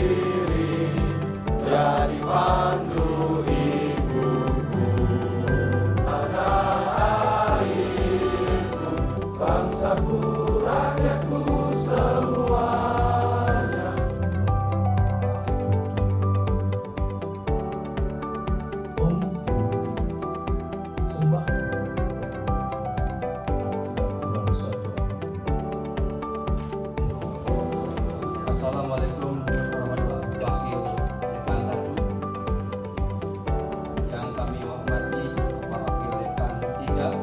diri, jadi pandu ibuku. Tanah airku, bangsaku, rakyatku semuanya. Assalamualaikum warahmatullahi wabarakatuh. Wakil Dekan 1 yang kami hormati Wakil Dekan 3.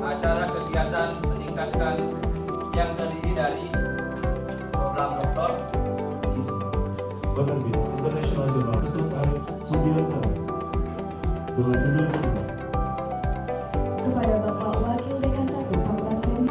Acara kegiatan meningkatkan yang terdiri dari Program Doktor, International Journal Ketut Sudarsana berjudul kepada Bapak Wakil Dekan 1 Fakultas Teknik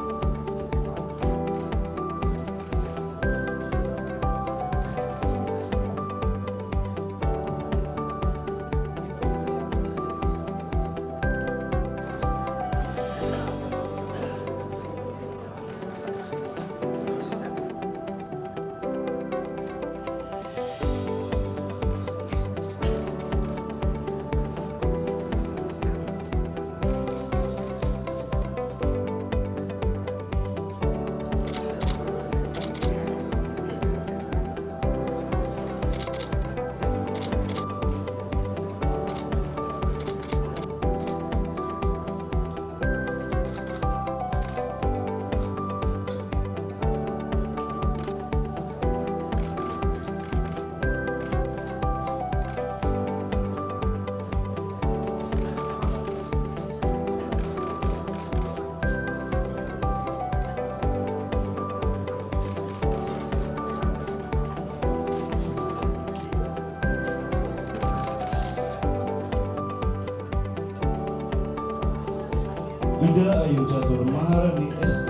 Ida Ayu Catur Maharani SD.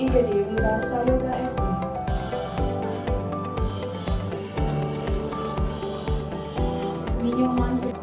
Ida Dewi Rasa Yoga SD. Ninyo Mansi